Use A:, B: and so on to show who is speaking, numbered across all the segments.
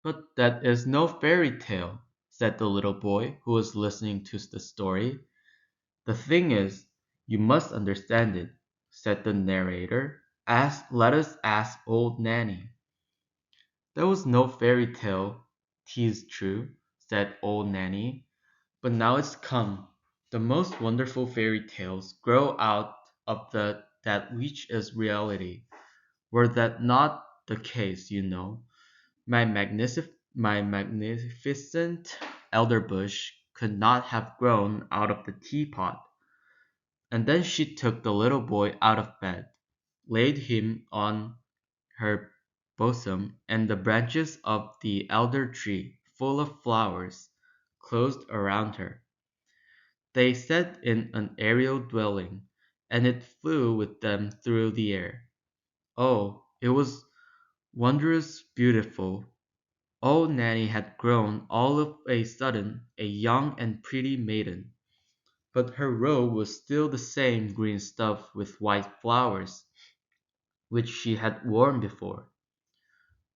A: "But that is no fairy tale," said the little boy who was listening to the story. "The thing is, you must understand it," said the narrator. Let us ask old Nanny." "That was no fairy tale, 'tis true," said old Nanny, "but now it's come. The most wonderful fairy tales grow out of that which is reality. Were that not the case, you know, my magnificent elderbush could not have grown out of the teapot." And then she took the little boy out of bed, laid him on her bosom, and the branches of the elder tree, full of flowers, closed around her. They set in an aerial dwelling, and it flew with them through the air. Oh, it was wondrous beautiful. Old Nanny had grown all of a sudden a young and pretty maiden, but her robe was still the same green stuff with white flowers, which she had worn before.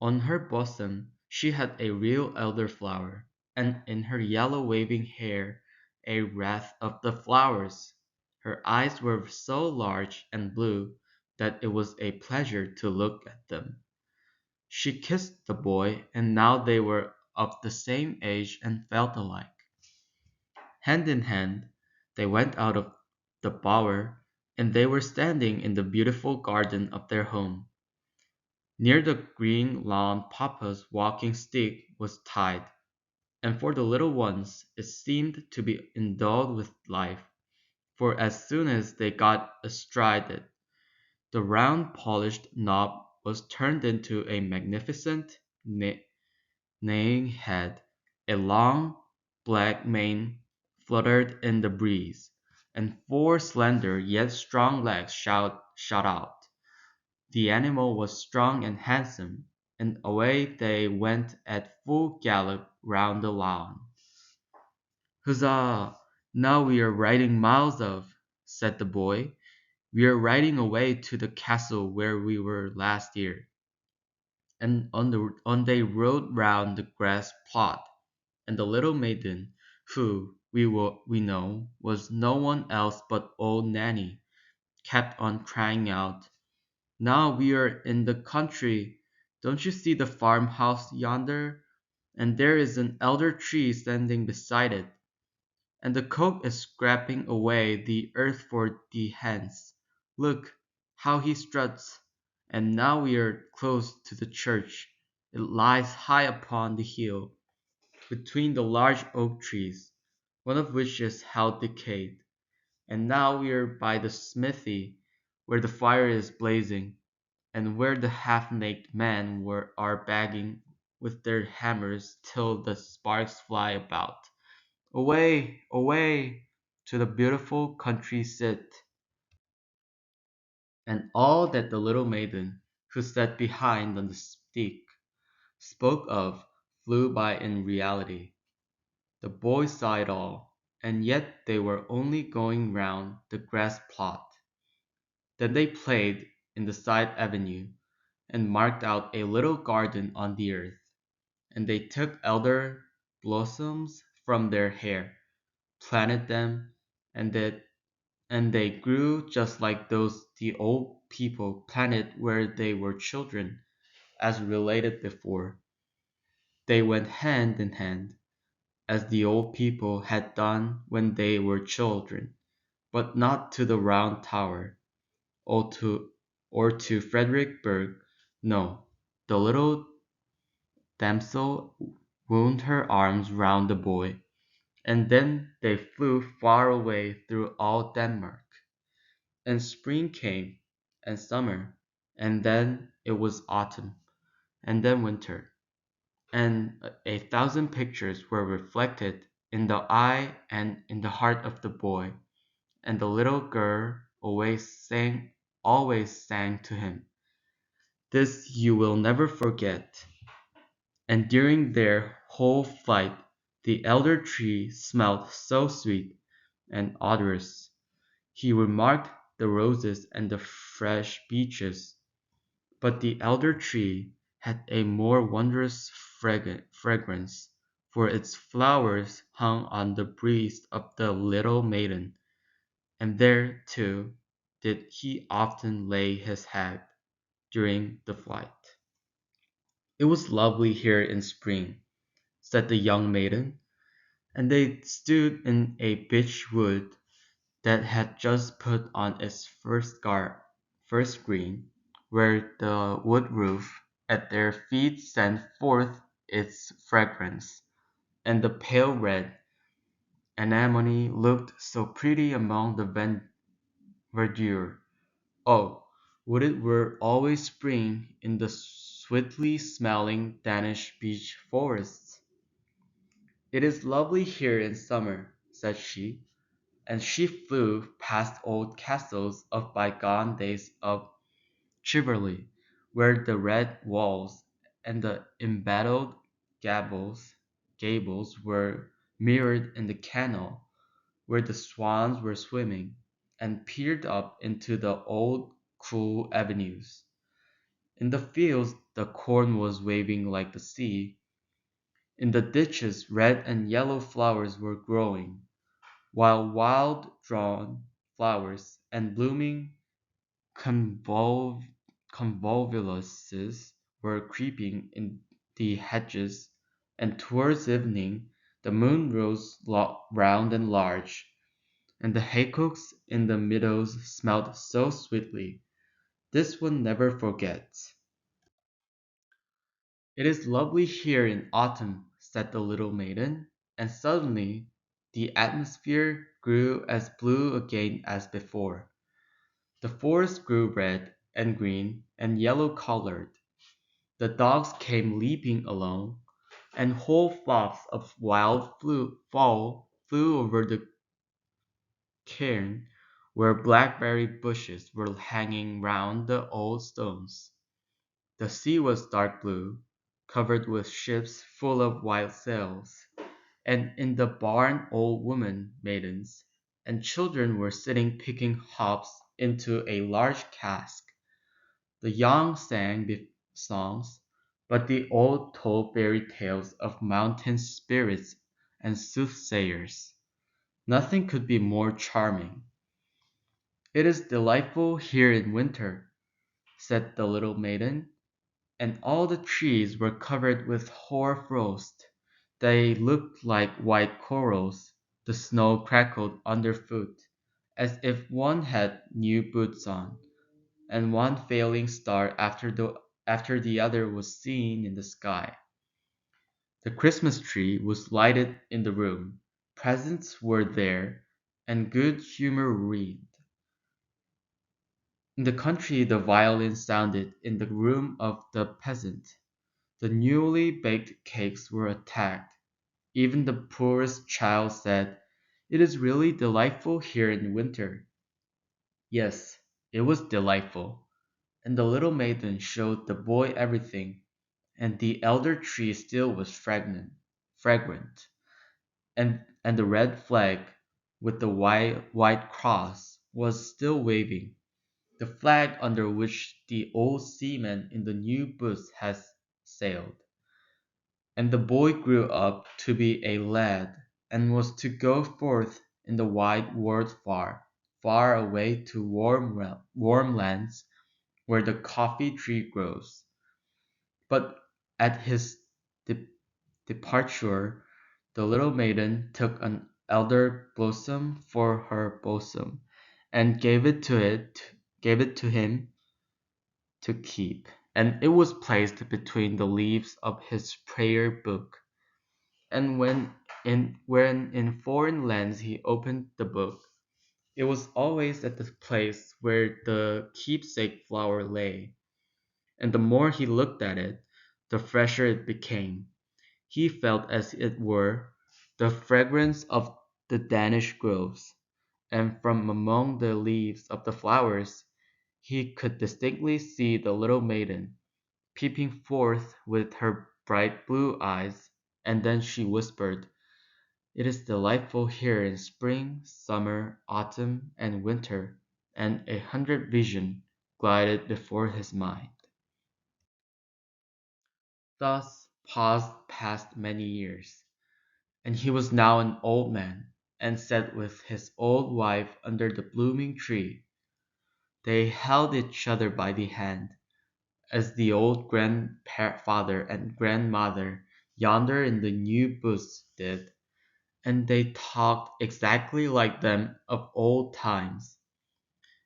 A: On her bosom she had a real elderflower, and in her yellow waving hair a wreath of the flowers. Her eyes were so large and blue that it was a pleasure to look at them. She kissed the boy, and now they were of the same age and felt alike. Hand in hand they went out of the bower, and they were standing in the beautiful garden of their home. Near the green lawn Papa's walking stick was tied, and for the little ones it seemed to be endowed with life, for as soon as they got astride it, the round polished knob was turned into a magnificent neighing head, a long black mane fluttered in the breeze, and four slender yet strong legs shot out. The animal was strong and handsome, and away they went at full gallop round the lawn. "Huzza! Now we are riding miles off," said the boy. "We are riding away to the castle where we were last year." And on they rode round the grass plot, and the little maiden, who, we know, was no one else but old Nanny, kept on crying out, "Now we are in the country. Don't you see the farmhouse yonder? And there is an elder tree standing beside it. And the cock is scraping away the earth for the hens. Look, how he struts! And now we are close to the church. It lies high upon the hill, between the large oak trees, one of which is half decayed. And now we are by the smithy, where the fire is blazing, and where the half-naked men are banging with their hammers till the sparks fly about. Away, away, to the beautiful country seat." And all that the little maiden, who sat behind on the stick, spoke of flew by in reality. The boys saw it all, and yet they were only going round the grass plot. Then they played in the side avenue, and marked out a little garden on the earth, and they took elder blossoms from their hair, planted them, and they grew just like those the old people planted where they were children, as related before. They went hand in hand, as the old people had done when they were children, but not to the round tower, or to Fredericksburg. No, the little damsel wound her arms round the boy, and then they flew far away through all Denmark. And spring came, and summer, and then it was autumn, and then winter, and a thousand pictures were reflected in the eye and in the heart of the boy, and the little girl always sang to him, "This you will never forget." And during their whole flight the elder tree smelt so sweet and odorous. He remarked the roses and the fresh beeches, but the elder tree had a more wondrous fragrance, for its flowers hung on the breast of the little maiden, and there, too, did he often lay his head during the flight. "It was lovely here in spring," said the young maiden, and they stood in a beech wood that had just put on its first green, where the wood roof at their feet sent forth its fragrance, and the pale red anemone looked so pretty among the verdure. Oh, would it were always spring in the sweetly smelling Danish beech forests! "It is lovely here in summer," said she, and she flew past old castles of bygone days of chivalry, where the red walls and the embattled gables were mirrored in the canal, where the swans were swimming, and peered up into the old cool avenues. In the fields the corn was waving like the sea, in the ditches red and yellow flowers were growing, while wild drawn flowers and blooming convolv- convolvuluses were creeping in the hedges, and towards evening the moon rose round and large, and the haycocks in the meadows smelt so sweetly. This one never forgets. "It is lovely here in autumn," said the little maiden, and suddenly the atmosphere grew as blue again as before. The forest grew red and green and yellow colored. The dogs came leaping along, and whole flocks of wild fowl flew over the cairn, where blackberry bushes were hanging round the old stones. The sea was dark blue, covered with ships full of white sails, and in the barn old women, maidens, and children were sitting picking hops into a large cask. The young sang songs, but the old told fairy tales of mountain spirits and soothsayers. Nothing could be more charming. "It is delightful here in winter," said the little maiden, and all the trees were covered with hoar frost. They looked like white corals. The snow crackled underfoot, as if one had new boots on, and one failing star after the other was seen in the sky. The Christmas tree was lighted in the room, presents were there, and good humor reigned. In the country the violin sounded in the room of the peasant. The newly baked cakes were attacked. Even the poorest child said, "It is really delightful here in winter." Yes, it was delightful, and the little maiden showed the boy everything, and the elder tree still was fragrant, and the red flag with the white cross was still waving, the flag under which the old seaman in the new boots had sailed. And the boy grew up to be a lad, and was to go forth in the wide world far, far away to warm lands where the coffee tree grows. But at his de- departure the little maiden took an elder blossom for her bosom, and gave it to him to keep, and it was placed between the leaves of his prayer book. And when in foreign lands he opened the book, it was always at the place where the keepsake flower lay, and the more he looked at it, the fresher it became. He felt as it were the fragrance of the Danish groves, and from among the leaves of the flowers he could distinctly see the little maiden, peeping forth with her bright blue eyes, and then she whispered, "It is delightful here in spring, summer, autumn, and winter," and 100 visions glided before his mind. Thus passed many years, and he was now an old man, and sat with his old wife under the blooming tree. They held each other by the hand, as the old grandfather and grandmother yonder in the new booth did, and they talked exactly like them of old times,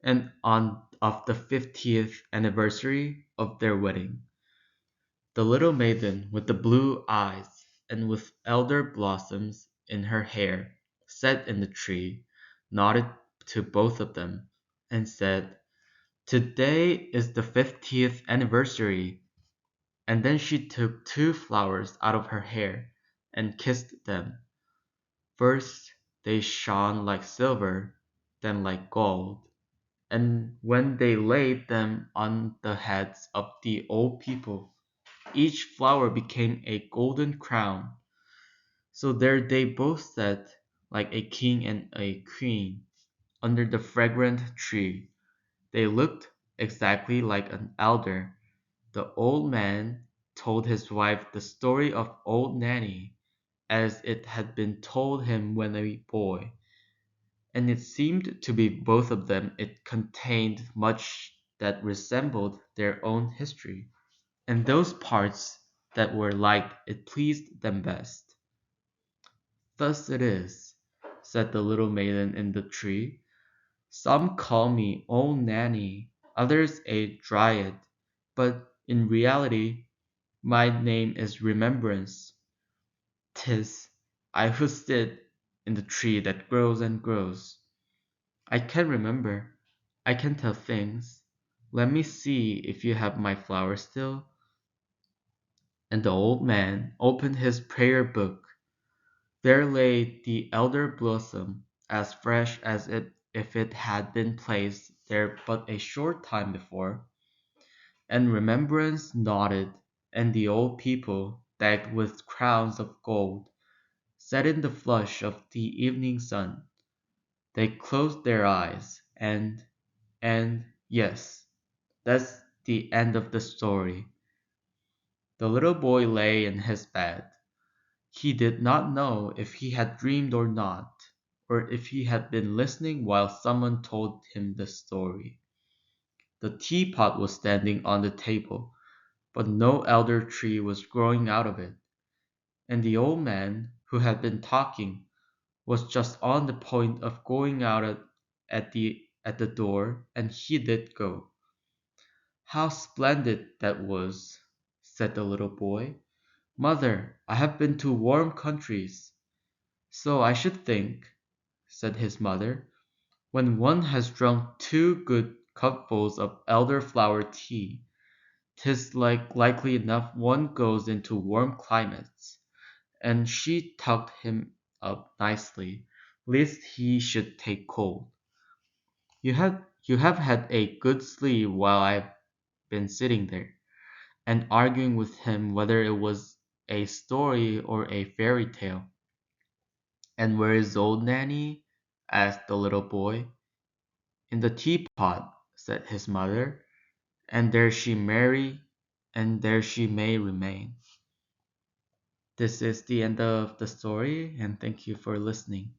A: and on of the 50th anniversary of their wedding. The little maiden with the blue eyes and with elder blossoms in her hair sat in the tree, nodded to both of them, and said, "Today is the 50th anniversary." And then she took two flowers out of her hair and kissed them. First they shone like silver, then like gold, and when they laid them on the heads of the old people, each flower became a golden crown. So there they both sat, like a king and a queen, under the fragrant tree. They looked exactly like an elder. The old man told his wife the story of old Nanny, as it had been told him when a boy, and it seemed to be both of them it contained much that resembled their own history, and those parts that were like it pleased them best. "Thus it is," said the little maiden in the tree. "Some call me Old Nanny, others a Dryad, but in reality my name is Remembrance. 'Tis I who sit in the tree that grows and grows. I can remember, I can tell things. Let me see if you have my flower still." And the old man opened his prayer book. There lay the elder blossom, as fresh as if it had been placed there but a short time before. And Remembrance nodded, and the old people, decked with crowns of gold, sat in the flush of the evening sun. They closed their eyes, and yes, that's the end of the story. The little boy lay in his bed. He did not know if he had dreamed or not, or if he had been listening while someone told him the story. The teapot was standing on the table, but no elder tree was growing out of it, and the old man, who had been talking, was just on the point of going out at the door, and he did go. "How splendid that was!" said the little boy. "Mother, I have been to warm countries." "So I should think," said his mother. "When one has drunk two good cupfuls of elder-flower tea, 'tis likely enough one goes into warm climates." And she tucked him up nicely, lest he should take cold. "You have had a good sleep while I've been sitting there, and arguing with him whether it was a story or a fairy tale." "And where is old Nanny?" asked the little boy. "In the teapot," said his mother, "and there she may remain." This is the end of the story, and thank you for listening.